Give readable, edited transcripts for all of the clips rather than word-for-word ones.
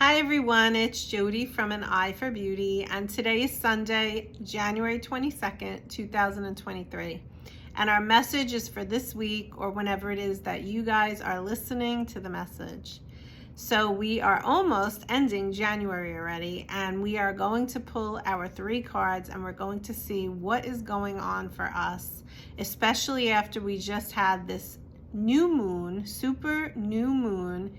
Hi everyone, it's Jody from An Eye for Beauty, and today is Sunday, January 22nd, 2023. And our message is for this week or whenever it is that you guys are listening to the message. So we are almost ending January already, and we are going to pull our 3 cards and we're going to see what is going on for us, especially after we just had this new moon, super new moon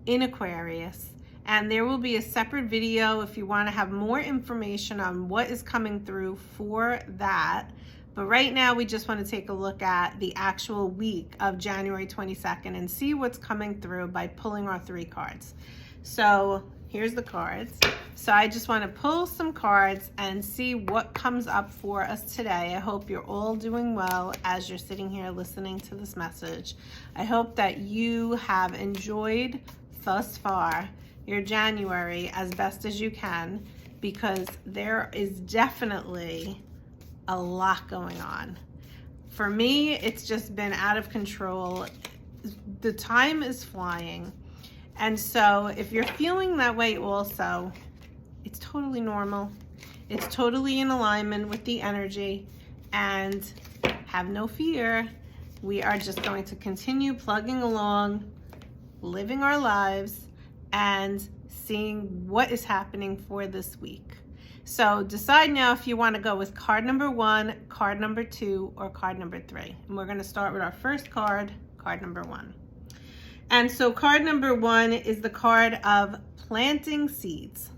in Aquarius. And there will be a separate video if you want to have more information on what is coming through for that. But right now we just want to take a look at the actual week of January 22nd and see what's coming through by pulling our 3 cards. So here's the cards. So I just want to pull some cards and see what comes up for us today. I hope you're all doing well as you're sitting here listening to this message. I hope that you have enjoyed thus far your January as best as you can, because there is definitely a lot going on. For me, it's just been out of control. The time is flying. And so if you're feeling that way also, it's totally normal. It's totally in alignment with the energy, and have no fear. We are just going to continue plugging along, living our lives, and seeing what is happening for this week. So decide now if you want to go with card number 1, card number 2, or card number 3. And we're going to start with our first card, card number 1. And so card number 1 is the card of planting seeds.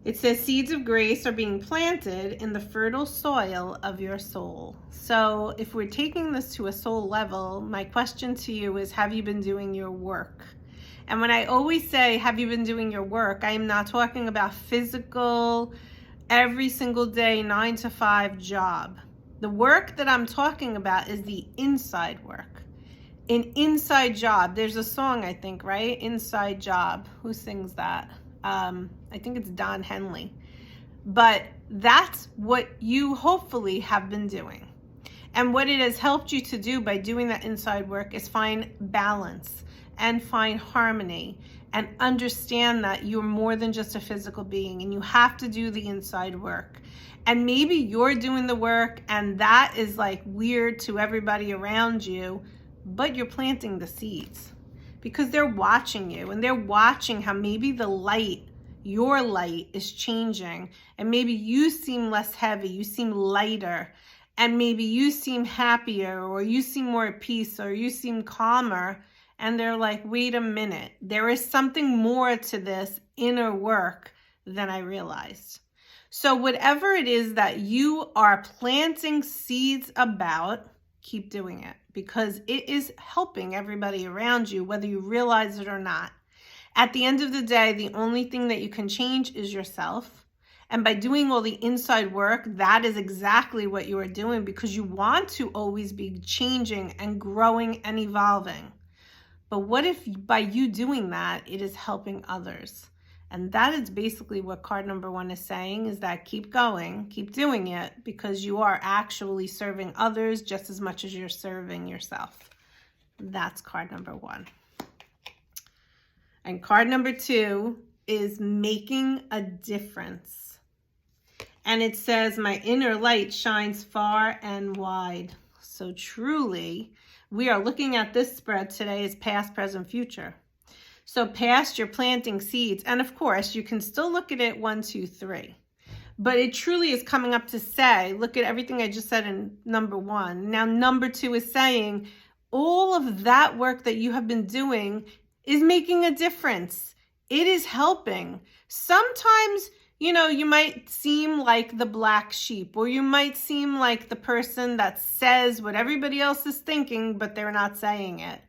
It says seeds of grace are being planted in the fertile soil of your soul. So if we're taking this to a soul level, my question to you is, have you been doing your work? And when I always say, have you been doing your work, I am not talking about physical, every single day, 9 to 5 job. The work that I'm talking about is the inside work. An inside job. There's a song, I think, right? Inside Job. Who sings that? I think it's Don Henley. But that's what you hopefully have been doing. And what it has helped you to do by doing that inside work is find balance and find harmony and understand that you're more than just a physical being, and you have to do the inside work. And maybe you're doing the work and that is like weird to everybody around you, but you're planting the seeds because they're watching you, and they're watching how maybe the light, your light, is changing, and maybe you seem less heavy, you seem lighter, and maybe you seem happier, or you seem more at peace, or you seem calmer. And they're like, wait a minute, there is something more to this inner work than I realized. So whatever it is that you are planting seeds about, keep doing it, because it is helping everybody around you, whether you realize it or not. At the end of the day, the only thing that you can change is yourself. And by doing all the inside work, that is exactly what you are doing, because you want to always be changing and growing and evolving. But what if by you doing that, it is helping others? And that is basically what card number 1 is saying, is that keep going, keep doing it, because you are actually serving others just as much as you're serving yourself. That's card number 1. And card number 2 is making a difference. And it says, my inner light shines far and wide. So truly, we are looking at this spread today as past, present, future. So past, you're planting seeds. And of course, you can still look at it 1, 2, 3. But it truly is coming up to say, look at everything I just said in number 1. Now, number 2 is saying all of that work that you have been doing is making a difference. It is helping. Sometimes, you might seem like the black sheep, or you might seem like the person that says what everybody else is thinking, but they're not saying it.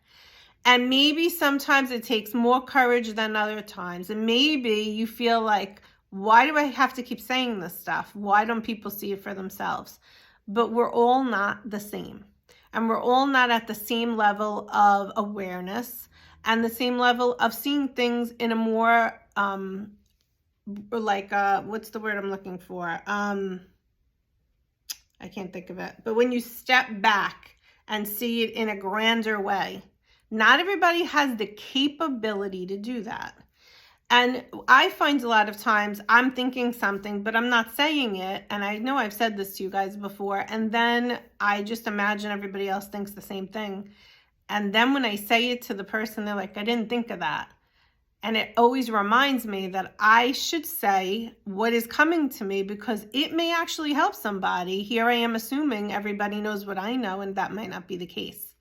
And maybe sometimes it takes more courage than other times. And maybe you feel like, why do I have to keep saying this stuff? Why don't people see it for themselves? But we're all not the same. And we're all not at the same level of awareness and the same level of seeing things in a more, what's the word I'm looking for? I can't think of it. But when you step back and see it in a grander way, not everybody has the capability to do that. And I find a lot of times I'm thinking something, but I'm not saying it. And I know I've said this to you guys before. And then I just imagine everybody else thinks the same thing. And then when I say it to the person, they're like, I didn't think of that. And it always reminds me that I should say what is coming to me, because it may actually help somebody. Here I am assuming everybody knows what I know, and that might not be the case.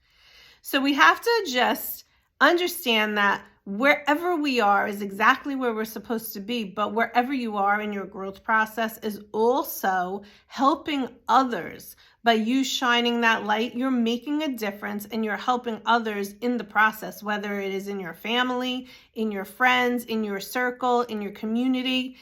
So we have to just understand that wherever we are is exactly where we're supposed to be, but wherever you are in your growth process is also helping others. By you shining that light, you're making a difference and you're helping others in the process, whether it is in your family, in your friends, in your circle, in your community,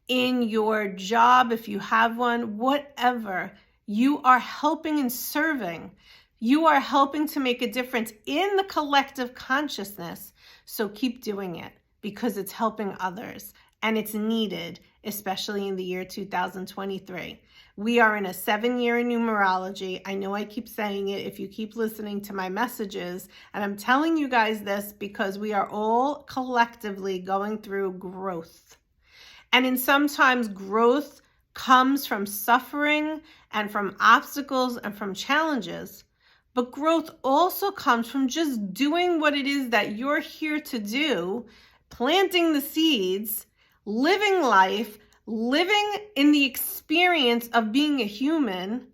in your job, if you have one, whatever. You are helping and serving. You are helping to make a difference in the collective consciousness. So keep doing it, because it's helping others and it's needed, especially in the year 2023. We are in a 7-year in numerology. I know I keep saying it if you keep listening to my messages, and I'm telling you guys this because we are all collectively going through growth. And in sometimes growth comes from suffering and from obstacles and from challenges. But growth also comes from just doing what it is that you're here to do, planting the seeds, living life, living in the experience of being a human,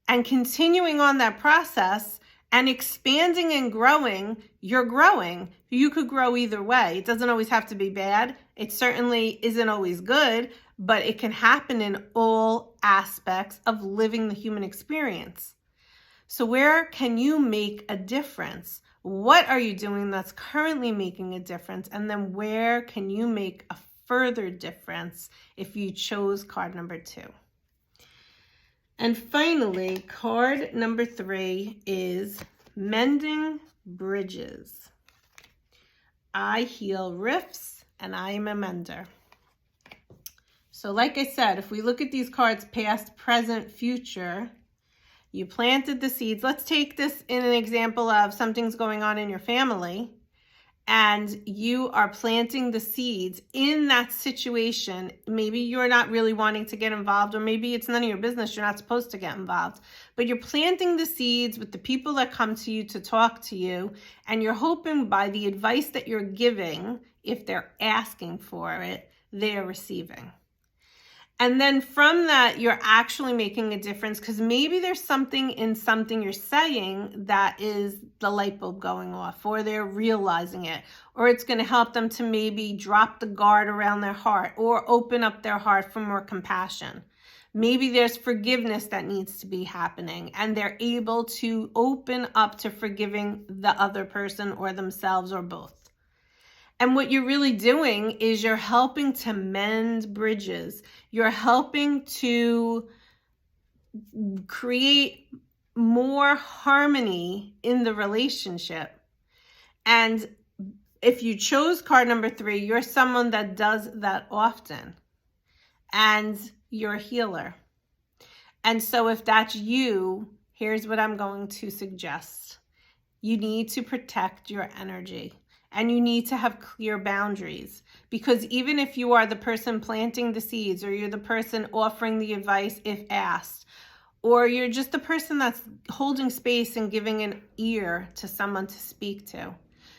and continuing on that process and expanding and growing. You're growing. You could grow either way. It doesn't always have to be bad. It certainly isn't always good, but it can happen in all aspects of living the human experience. So where can you make a difference? What are you doing that's currently making a difference? And then where can you make a further difference if you chose card number 2? And finally, card number 3 is mending bridges. I heal rifts and I am a mender. So like I said, if we look at these cards, past, present, future, you planted the seeds. Let's take this in an example of something's going on in your family and you are planting the seeds in that situation. Maybe you're not really wanting to get involved, or maybe it's none of your business. You're not supposed to get involved, but you're planting the seeds with the people that come to you to talk to you. And you're hoping by the advice that you're giving, if they're asking for it, they are receiving. And then from that, you're actually making a difference, because maybe there's something in something you're saying that is the light bulb going off, or they're realizing it, or it's going to help them to maybe drop the guard around their heart or open up their heart for more compassion. Maybe there's forgiveness that needs to be happening and they're able to open up to forgiving the other person or themselves or both. And what you're really doing is you're helping to mend bridges. You're helping to create more harmony in the relationship. And if you chose card number 3, you're someone that does that often. And you're a healer. And so if that's you, here's what I'm going to suggest. You need to protect your energy. And you need to have clear boundaries, because even if you are the person planting the seeds, or you're the person offering the advice if asked, or you're just the person that's holding space and giving an ear to someone to speak to,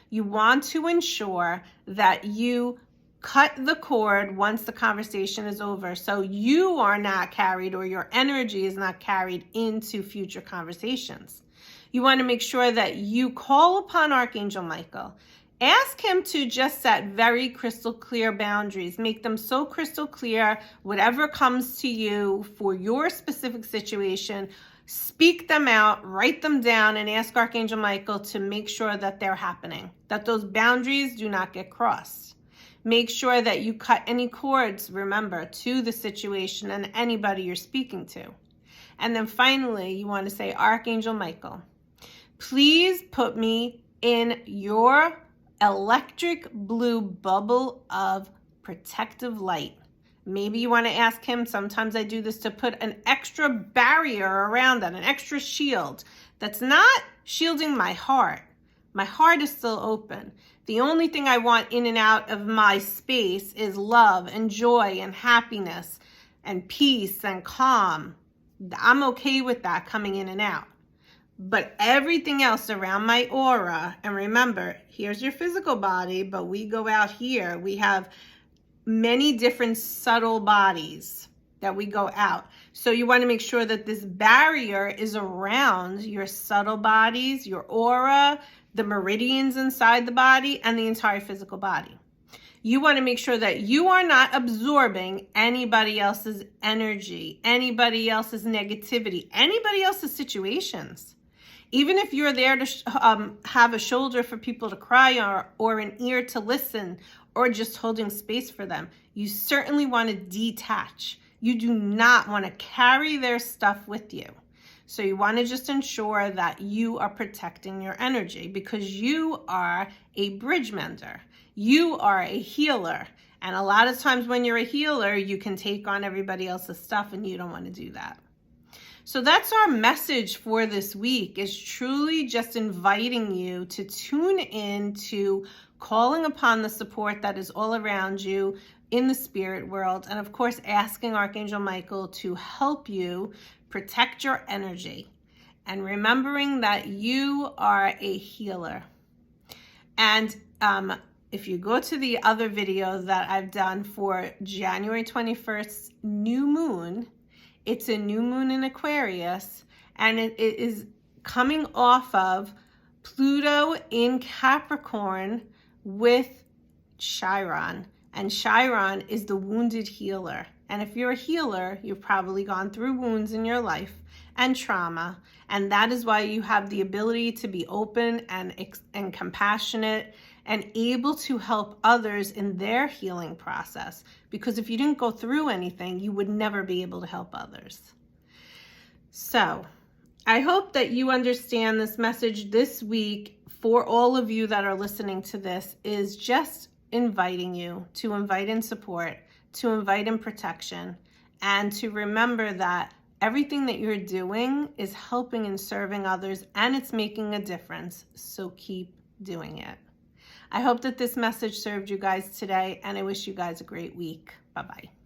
you want to ensure that you cut the cord once the conversation is over, so you are not carried, or your energy is not carried into future conversations. You want to make sure that you call upon Archangel Michael. Ask him to just set very crystal clear boundaries. Make them so crystal clear, whatever comes to you for your specific situation, speak them out, write them down, and ask Archangel Michael to make sure that they're happening, that those boundaries do not get crossed. Make sure that you cut any cords, remember, to the situation and anybody you're speaking to. And then finally, you want to say, Archangel Michael, please put me in your electric blue bubble of protective light. Maybe you want to ask him, sometimes I do this, to put an extra barrier around that, an extra shield that's not shielding my heart, My heart is still open. The only thing I want in and out of my space is love and joy and happiness and peace and calm. I'm okay with that coming in and out. But everything else around my aura, and remember, here's your physical body, but we go out here. We have many different subtle bodies that we go out. So you want to make sure that this barrier is around your subtle bodies, your aura, the meridians inside the body, and the entire physical body. You want to make sure that you are not absorbing anybody else's energy, anybody else's negativity, anybody else's situations. Even if you're there to have a shoulder for people to cry or an ear to listen or just holding space for them, you certainly want to detach. You do not want to carry their stuff with you. So you want to just ensure that you are protecting your energy because you are a bridge mender. You are a healer. And a lot of times when you're a healer, you can take on everybody else's stuff and you don't want to do that. So that's our message for this week, is truly just inviting you to tune in to calling upon the support that is all around you in the spirit world. And of course, asking Archangel Michael to help you protect your energy and remembering that you are a healer. And if you go to the other video that I've done for January 21st, new moon, it's a new moon in Aquarius, and it is coming off of Pluto in Capricorn with Chiron. And Chiron is the wounded healer. And if you're a healer, you've probably gone through wounds in your life and trauma. And that is why you have the ability to be open and compassionate and able to help others in their healing process. Because if you didn't go through anything, you would never be able to help others. So I hope that you understand this message this week for all of you that are listening to this is just inviting you to invite in support, to invite in protection, and to remember that everything that you're doing is helping and serving others, and it's making a difference. So keep doing it. I hope that this message served you guys today, and I wish you guys a great week. Bye-bye.